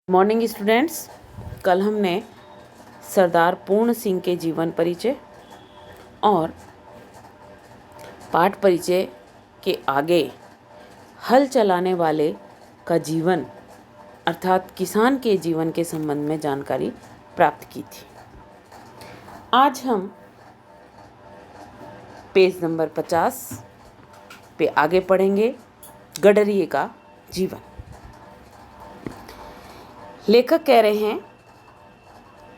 Morning students. कल हमने सरदार पूर्ण सिंह के जीवन परिचय और पाठ परिचय के आगे हल चलाने वाले का जीवन अर्थात किसान के जीवन के संबंध में जानकारी प्राप्त की थी। आज हम पेज नंबर 50 पे आगे पढ़ेंगे गडरिये का जीवन। लेखक कह रहे हैं,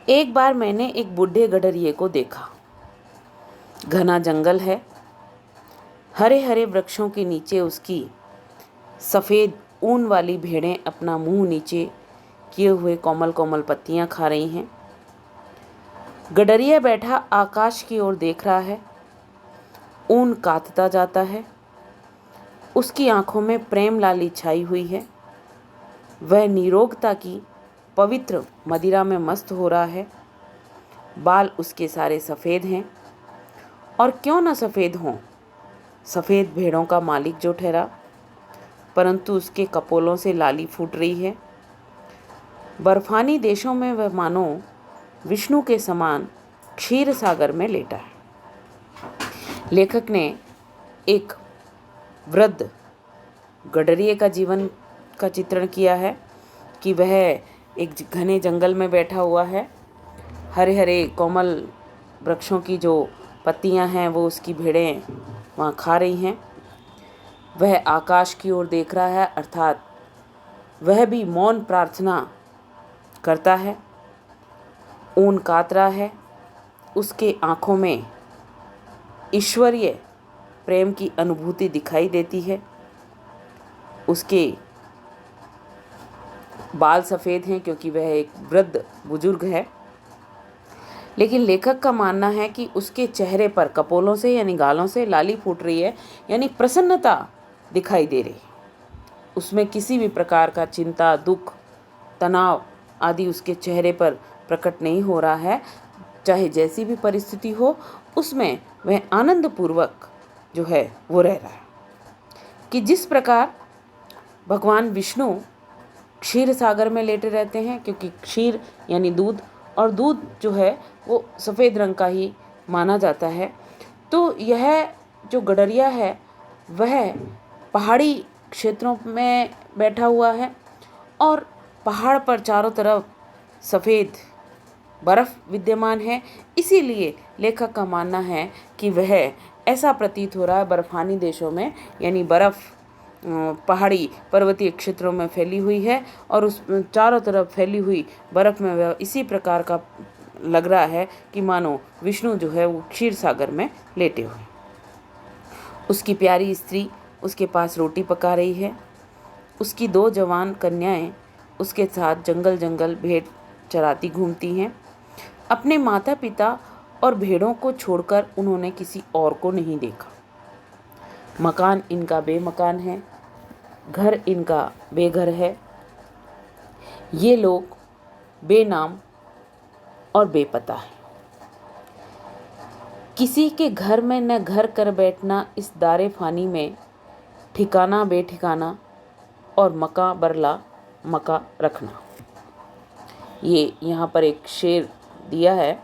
एक बार मैंने एक बूढ़े गडरिये को देखा। घना जंगल है, हरे हरे वृक्षों के नीचे उसकी सफ़ेद ऊन वाली भेड़ें अपना मुंह नीचे किए हुए कोमल कोमल पत्तियां खा रही हैं। गडरिया बैठा आकाश की ओर देख रहा है। ऊन काटता जाता है। उसकी आंखों में प्रेम लाली छाई हुई है। वह निरोगता की पवित्र मदिरा में मस्त हो रहा है। बाल उसके सारे सफ़ेद हैं, और क्यों न सफ़ेद हों, सफ़ेद भेड़ों का मालिक जो ठहरा, परंतु उसके कपोलों से लाली फूट रही है। बर्फानी देशों में वह मानो विष्णु के समान क्षीर सागर में लेटा है। लेखक ने एक वृद्ध गडरिये का जीवन का चित्रण किया है कि वह एक घने जंगल में बैठा हुआ है। हरे हरे कोमल वृक्षों की जो पत्तियां हैं वो उसकी भेड़ें वहाँ खा रही हैं। वह आकाश की ओर देख रहा है, अर्थात वह भी मौन प्रार्थना करता है। ऊन काट रहा है। उसके आँखों में ईश्वरीय प्रेम की अनुभूति दिखाई देती है। उसके बाल सफ़ेद हैं क्योंकि वह एक वृद्ध बुजुर्ग है। लेकिन लेखक का मानना है कि उसके चेहरे पर कपोलों से यानी गालों से लाली फूट रही है, यानी प्रसन्नता दिखाई दे रही है। उसमें किसी भी प्रकार का चिंता, दुख, तनाव आदि उसके चेहरे पर प्रकट नहीं हो रहा है। चाहे जैसी भी परिस्थिति हो, उसमें वह आनंदपूर्वक जो है वो रह रहा है। कि जिस प्रकार भगवान विष्णु क्षीर सागर में लेटे रहते हैं, क्योंकि क्षीर यानी दूध, और दूध जो है वो सफ़ेद रंग का ही माना जाता है। तो यह जो गडरिया है वह पहाड़ी क्षेत्रों में बैठा हुआ है, और पहाड़ पर चारों तरफ सफ़ेद बर्फ़ विद्यमान है। इसीलिए लेखक का मानना है कि वह ऐसा प्रतीत हो रहा है बर्फानी देशों में, यानी बर्फ़ पहाड़ी पर्वतीय क्षेत्रों में फैली हुई है, और उस चारों तरफ फैली हुई बर्फ़ में वह इसी प्रकार का लग रहा है कि मानो विष्णु जो है वो क्षीर सागर में लेटे हुए। उसकी प्यारी स्त्री उसके पास रोटी पका रही है। उसकी 2 जवान कन्याएं उसके साथ जंगल जंगल भेड़ चराती घूमती हैं। अपने माता पिता और भेड़ों को छोड़कर उन्होंने किसी और को नहीं देखा। मकान इनका बेमकान है, घर इनका बेघर है। ये लोग बेनाम और बेपता है। किसी के घर में न घर कर बैठना इस दारे फानी में, ठिकाना बेठिकाना और मका बरला मका रखना। ये यहाँ पर एक शेर दिया है,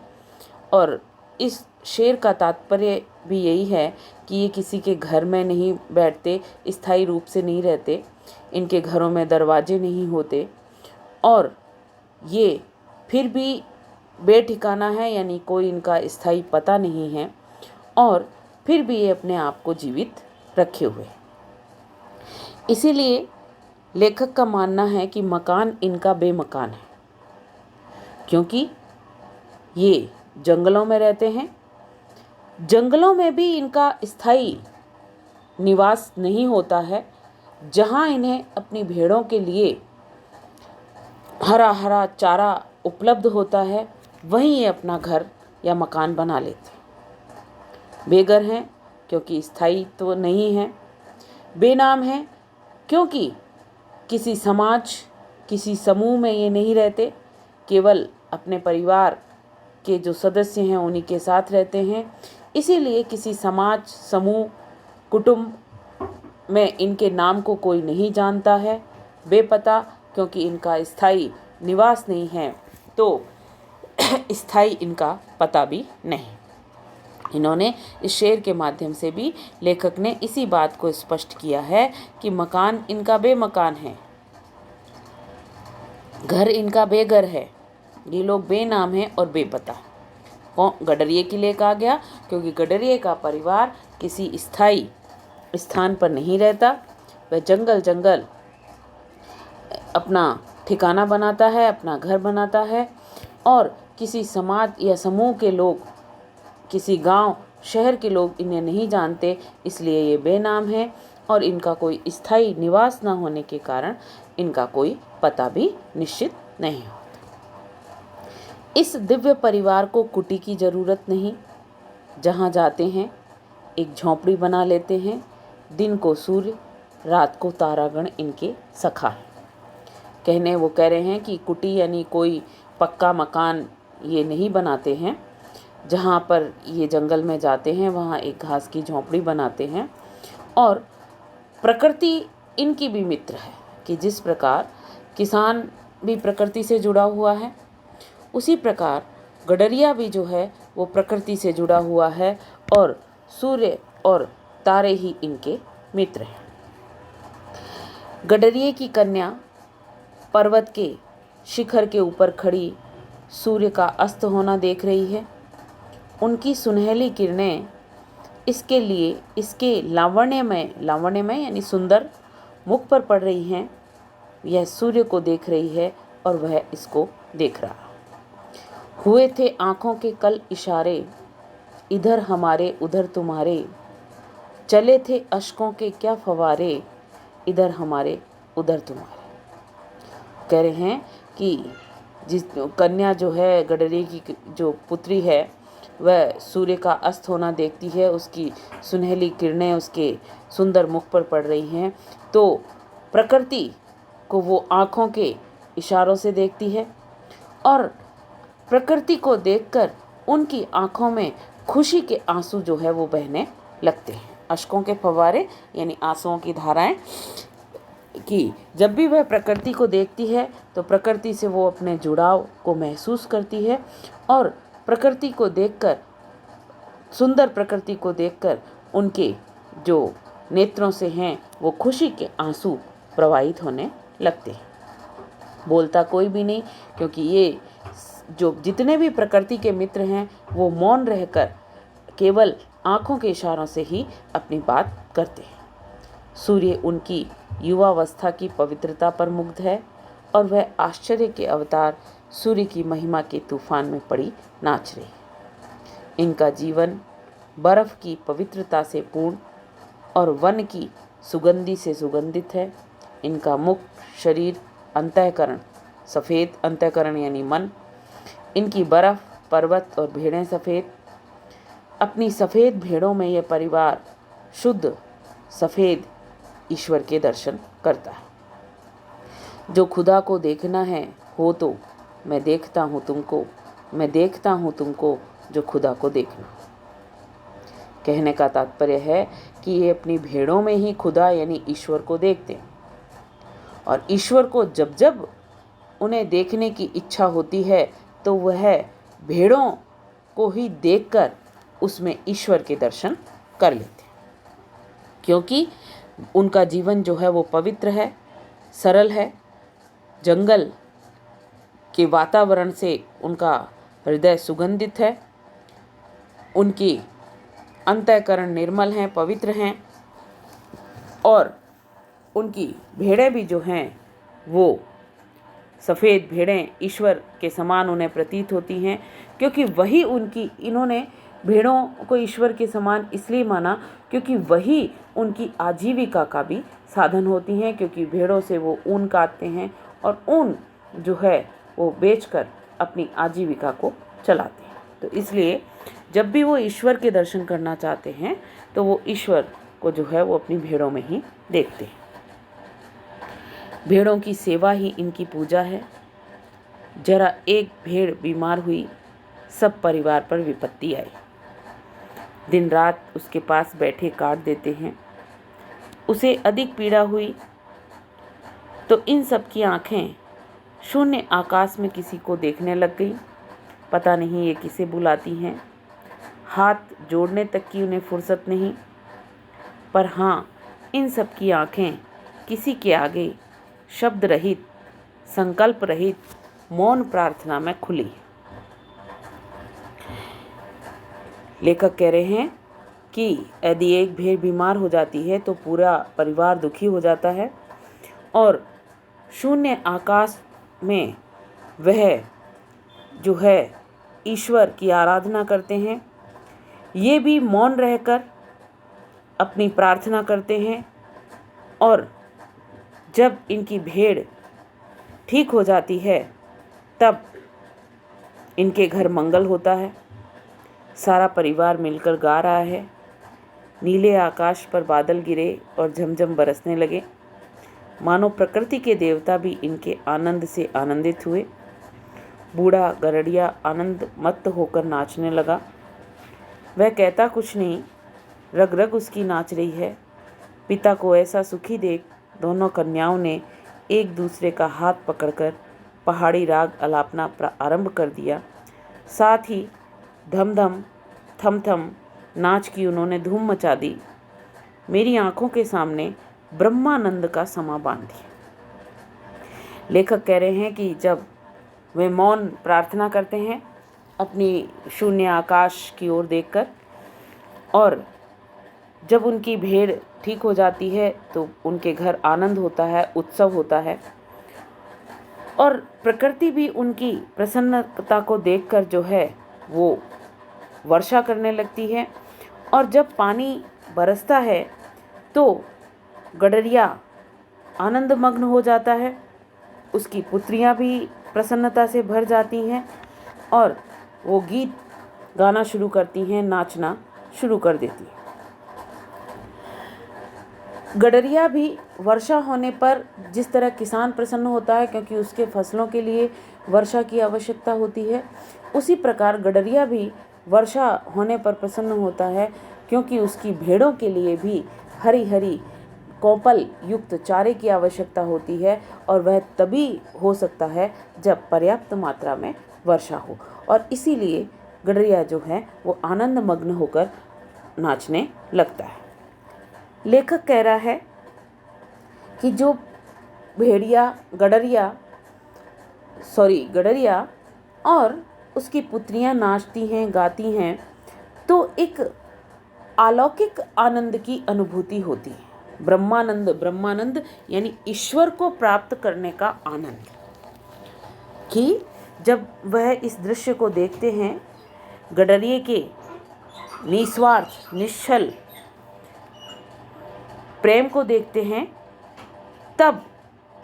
और इस शेर का तात्पर्य भी यही है कि ये किसी के घर में नहीं बैठते, स्थायी रूप से नहीं रहते, इनके घरों में दरवाजे नहीं होते, और ये फिर भी बेठिकाना है, यानी कोई इनका स्थायी पता नहीं है, और फिर भी ये अपने आप को जीवित रखे हुए। इसीलिए लेखक का मानना है कि मकान इनका बेमकान है, क्योंकि ये जंगलों में रहते हैं। जंगलों में भी इनका स्थायी निवास नहीं होता है। जहाँ इन्हें अपनी भेड़ों के लिए हरा हरा चारा उपलब्ध होता है, वहीं ये अपना घर या मकान बना लेते हैं। बेघर हैं क्योंकि स्थायी तो नहीं है। बेनाम हैं क्योंकि किसी समाज, किसी समूह में ये नहीं रहते, केवल अपने परिवार के जो सदस्य हैं उन्हीं के साथ रहते हैं। इसीलिए किसी समाज, समूह, कुटुंब में इनके नाम को कोई नहीं जानता है। बेपता क्योंकि इनका स्थायी निवास नहीं है तो स्थायी इनका पता भी नहीं। इन्होंने इस शेर के माध्यम से भी लेखक ने इसी बात को स्पष्ट किया है कि मकान इनका बेमकान है, घर इनका बेघर है, ये लोग बेनाम हैं और बेपता। गडरिये के लिए कहा गया क्योंकि गडरिये का परिवार किसी स्थायी स्थान पर नहीं रहता, वह जंगल जंगल अपना ठिकाना बनाता है, अपना घर बनाता है और किसी समाज या समूह के लोग, किसी गांव शहर के लोग इन्हें नहीं जानते, इसलिए ये बेनाम है और इनका कोई स्थायी निवास न होने के कारण इनका कोई पता भी निश्चित नहीं होता। इस दिव्य परिवार को कुटी की जरूरत नहीं, जहाँ जाते हैं एक झोंपड़ी बना लेते हैं, दिन को सूर्य रात को तारागण इनके सखा है। वो कह रहे हैं कि कुटी यानी कोई पक्का मकान ये नहीं बनाते हैं, जहाँ पर ये जंगल में जाते हैं वहाँ एक घास की झोंपड़ी बनाते हैं और प्रकृति इनकी भी मित्र है कि जिस प्रकार किसान भी प्रकृति से जुड़ा हुआ है, उसी प्रकार गडरिया भी जो है वो प्रकृति से जुड़ा हुआ है और सूर्य और तारे ही इनके मित्र हैं। गडरिये की कन्या पर्वत के शिखर के ऊपर खड़ी सूर्य का अस्त होना देख रही है। उनकी सुनहली किरणें इसके लावण्यमय यानी सुंदर मुख पर पड़ रही हैं। यह सूर्य को देख रही है और वह इसको देख रहा। हुए थे आँखों के कल इशारे, इधर हमारे उधर तुम्हारे, चले थे अश्कों के क्या फवारे, इधर हमारे उधर तुम्हारे। कह रहे हैं कि जिस कन्या जो है गडरिये की जो पुत्री है वह सूर्य का अस्त होना देखती है, उसकी सुनहली किरणें उसके सुंदर मुख पर पड़ रही हैं, तो प्रकृति को वो आँखों के इशारों से देखती है और प्रकृति को देखकर उनकी आँखों में खुशी के आंसू जो है वो बहने लगते हैं। अश्कों के फव्वारे यानी आंसुओं की धाराएं कि जब भी वह प्रकृति को देखती है तो प्रकृति से वो अपने जुड़ाव को महसूस करती है और प्रकृति को देखकर, सुंदर प्रकृति को देखकर उनके जो नेत्रों से हैं वो खुशी के आंसू प्रवाहित होने लगते हैं। बोलता कोई भी नहीं क्योंकि ये जो जितने भी प्रकृति के मित्र हैं वो मौन रहकर केवल आँखों के इशारों से ही अपनी बात करते हैं। सूर्य उनकी युवावस्था की पवित्रता पर मुग्ध है और वह आश्चर्य के अवतार सूर्य की महिमा के तूफान में पड़ी नाच रही है। इनका जीवन बर्फ की पवित्रता से पूर्ण और वन की सुगंधि से सुगंधित है। इनका मुख, शरीर, अंतःकरण सफ़ेद, अंतःकरण यानी मन, इनकी बर्फ, पर्वत और भेड़ें सफ़ेद। अपनी सफ़ेद भेड़ों में यह परिवार शुद्ध सफ़ेद ईश्वर के दर्शन करता है। जो खुदा को देखना है हो तो मैं देखता हूँ तुमको, मैं देखता हूँ तुमको जो खुदा को देखना। कहने का तात्पर्य है कि ये अपनी भेड़ों में ही खुदा यानी ईश्वर को देखते हैं और ईश्वर को जब जब उन्हें देखने की इच्छा होती है तो वह भेड़ों को ही देखकर उसमें ईश्वर के दर्शन कर लेते हैं, क्योंकि उनका जीवन जो है वो पवित्र है, सरल है। जंगल के वातावरण से उनका हृदय सुगंधित है, उनकी अंतःकरण निर्मल हैं, पवित्र हैं और उनकी भेड़ें भी जो हैं वो सफ़ेद भेड़ें ईश्वर के समान उन्हें प्रतीत होती हैं, क्योंकि वही उनकी, इन्होंने भेड़ों को ईश्वर के समान इसलिए माना क्योंकि वही उनकी आजीविका का भी साधन होती हैं, क्योंकि भेड़ों से वो ऊन काटते हैं और ऊन जो है वो बेचकर अपनी आजीविका को चलाते हैं। तो इसलिए जब भी वो ईश्वर के दर्शन करना चाहते हैं तो वो ईश्वर को जो है वो अपनी भेड़ों में ही देखते हैं। भेड़ों की सेवा ही इनकी पूजा है। जरा एक भेड़ बीमार हुई, सब परिवार पर विपत्ति आई। दिन रात उसके पास बैठे काट देते हैं। उसे अधिक पीड़ा हुई तो इन सब की आँखें शून्य आकाश में किसी को देखने लग गई। पता नहीं ये किसे बुलाती हैं। हाथ जोड़ने तक की उन्हें फुर्सत नहीं। पर हाँ, इन सब की आंखें किसी के आगे शब्द रहित, संकल्प रहित मौन प्रार्थना में खुली। लेखक कह रहे हैं कि यदि एक भेड़ बीमार हो जाती है तो पूरा परिवार दुखी हो जाता है, और शून्य आकाश में वह जो है ईश्वर की आराधना करते हैं। ये भी मौन रहकर अपनी प्रार्थना करते हैं, और जब इनकी भेड़ ठीक हो जाती है तब इनके घर मंगल होता है। सारा परिवार मिलकर गा रहा है। नीले आकाश पर बादल गिरे और झमझम बरसने लगे। मानो प्रकृति के देवता भी इनके आनंद से आनंदित हुए। बूढ़ा गरड़िया आनंद मत्त होकर नाचने लगा। वह कहता कुछ नहीं, रग रग उसकी नाच रही है। पिता को ऐसा सुखी देख दोनों कन्याओं ने एक दूसरे का हाथ पकड़कर पहाड़ी राग अलापना आरंभ कर दिया। साथ ही धम धम थम थम नाच की उन्होंने धूम मचा दी। मेरी आंखों के सामने ब्रह्मानंद का समा बांध दिया। लेखक कह रहे हैं कि जब वे मौन प्रार्थना करते हैं अपनी शून्य आकाश की ओर देखकर, और जब उनकी भेड़ ठीक हो जाती है तो उनके घर आनंद होता है, उत्सव होता है, और प्रकृति भी उनकी प्रसन्नता को देखकर जो है वो वर्षा करने लगती है। और जब पानी बरसता है तो गडरिया आनंदमग्न हो जाता है। उसकी पुत्रियां भी प्रसन्नता से भर जाती हैं और वो गीत गाना शुरू करती हैं, नाचना शुरू कर देती हैं। गडरिया भी वर्षा होने पर जिस तरह किसान प्रसन्न होता है क्योंकि उसके फसलों के लिए वर्षा की आवश्यकता होती है, उसी प्रकार गडरिया भी वर्षा होने पर प्रसन्न होता है क्योंकि उसकी भेड़ों के लिए भी हरी हरी कोपल युक्त चारे की आवश्यकता होती है, और वह तभी हो सकता है जब पर्याप्त मात्रा में वर्षा हो। और इसीलिए गडरिया जो है वो आनंद मग्न होकर नाचने लगता है। लेखक कह रहा है कि जो गडरिया और उसकी पुत्रियां नाचती हैं, गाती हैं, तो एक अलौकिक आनंद की अनुभूति होती है। ब्रह्मानंद यानी ईश्वर को प्राप्त करने का आनंद, कि जब वह इस दृश्य को देखते हैं, गडरिये के निस्वार्थ निश्चल प्रेम को देखते हैं, तब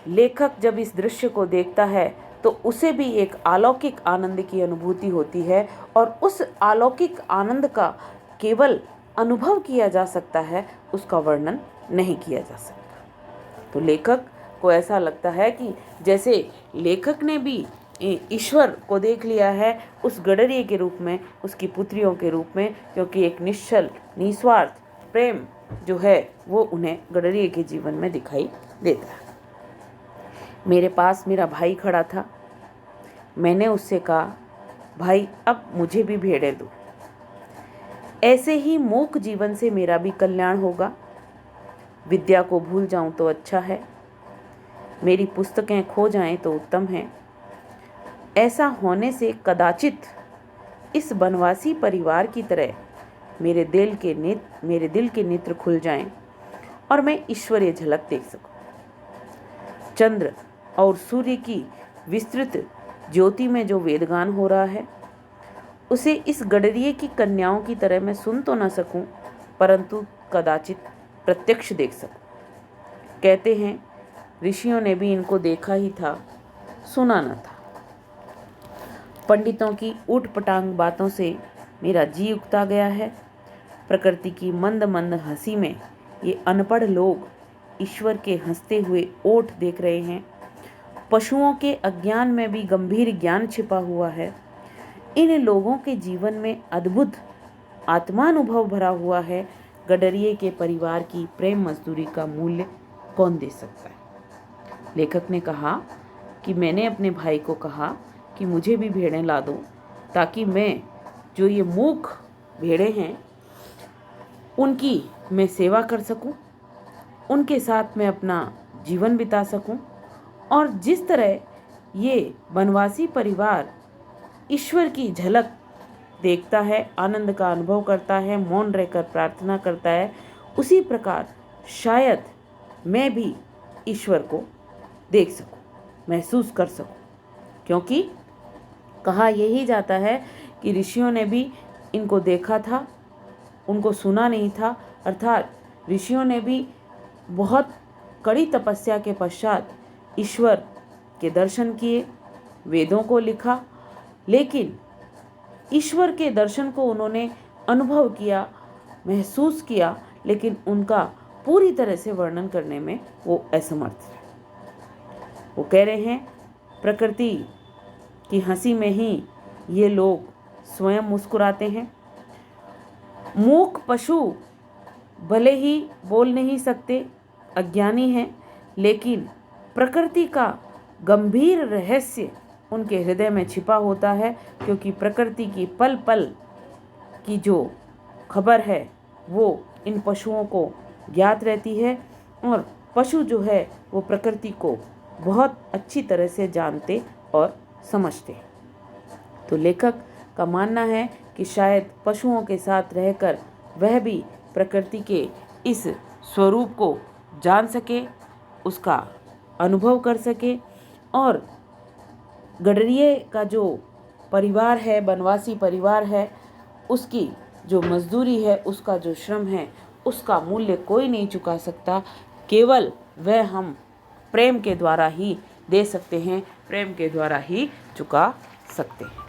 लेखक जब इस दृश्य को देखता है तो उसे भी एक अलौकिक आनंद की अनुभूति होती है, और उस अलौकिक आनंद का केवल अनुभव किया जा सकता है, उसका वर्णन नहीं किया जा सकता। तो लेखक को ऐसा लगता है कि जैसे लेखक ने भी ईश्वर को देख लिया है उस गडरिये के रूप में, उसकी पुत्रियों के रूप में, क्योंकि एक निश्चल निस्वार्थ प्रेम जो है वो उन्हें गडरिये के जीवन में दिखाई देता है। मेरे पास मेरा भाई खड़ा था। मैंने उससे कहा, भाई अब मुझे भी भेड़ें दो। ऐसे ही मूक जीवन से मेरा भी कल्याण होगा। विद्या को भूल जाऊं तो अच्छा है, मेरी पुस्तकें खो जाएं तो उत्तम है। ऐसा होने से कदाचित इस बनवासी परिवार की तरह मेरे दिल के नेत्र खुल जाएं और मैं ईश्वरीय झलक देख सकूं। चंद्र और सूर्य की विस्तृत ज्योति में जो वेदगान हो रहा है, उसे इस गडरिये की कन्याओं की तरह मैं सुन तो न सकूं, परंतु कदाचित प्रत्यक्ष देख सकूं। कहते हैं ऋषियों ने भी इनको देखा ही था, सुना न था। पंडितों की ऊटपटांग बातों से मेरा जी उकता गया है। प्रकृति की मंद मंद हंसी में ये अनपढ़ लोग ईश्वर के हंसते हुए ओठ देख रहे हैं। पशुओं के अज्ञान में भी गंभीर ज्ञान छिपा हुआ है। इन लोगों के जीवन में अद्भुत आत्मानुभव भरा हुआ है। गडरिये के परिवार की प्रेम मजदूरी का मूल्य कौन दे सकता है। लेखक ने कहा कि मैंने अपने भाई को कहा कि मुझे भी भेड़ें ला दो, ताकि मैं जो ये मूक भेड़ें हैं उनकी मैं सेवा कर सकूं, उनके साथ मैं अपना जीवन बिता सकूं। और जिस तरह ये वनवासी परिवार ईश्वर की झलक देखता है, आनंद का अनुभव करता है, मौन रहकर प्रार्थना करता है, उसी प्रकार शायद मैं भी ईश्वर को देख सकूं, महसूस कर सकूं। क्योंकि कहा यही जाता है कि ऋषियों ने भी इनको देखा था, उनको सुना नहीं था। अर्थात ऋषियों ने भी बहुत कड़ी तपस्या के पश्चात ईश्वर के दर्शन किए, वेदों को लिखा, लेकिन ईश्वर के दर्शन को उन्होंने अनुभव किया, महसूस किया, लेकिन उनका पूरी तरह से वर्णन करने में वो असमर्थ है। वो कह रहे हैं प्रकृति की हंसी में ही ये लोग स्वयं मुस्कुराते हैं। मूक पशु भले ही बोल नहीं सकते, अज्ञानी हैं, लेकिन प्रकृति का गंभीर रहस्य उनके हृदय में छिपा होता है, क्योंकि प्रकृति की पल पल की जो खबर है वो इन पशुओं को ज्ञात रहती है, और पशु जो है वो प्रकृति को बहुत अच्छी तरह से जानते और समझते हैं। तो लेखक का मानना है कि शायद पशुओं के साथ रहकर वह भी प्रकृति के इस स्वरूप को जान सके, उसका अनुभव कर सके, और गडरिये का जो परिवार है, वनवासी परिवार है, उसकी जो मजदूरी है, उसका जो श्रम है, उसका मूल्य कोई नहीं चुका सकता। केवल वह हम प्रेम के द्वारा ही दे सकते हैं, प्रेम के द्वारा ही चुका सकते हैं।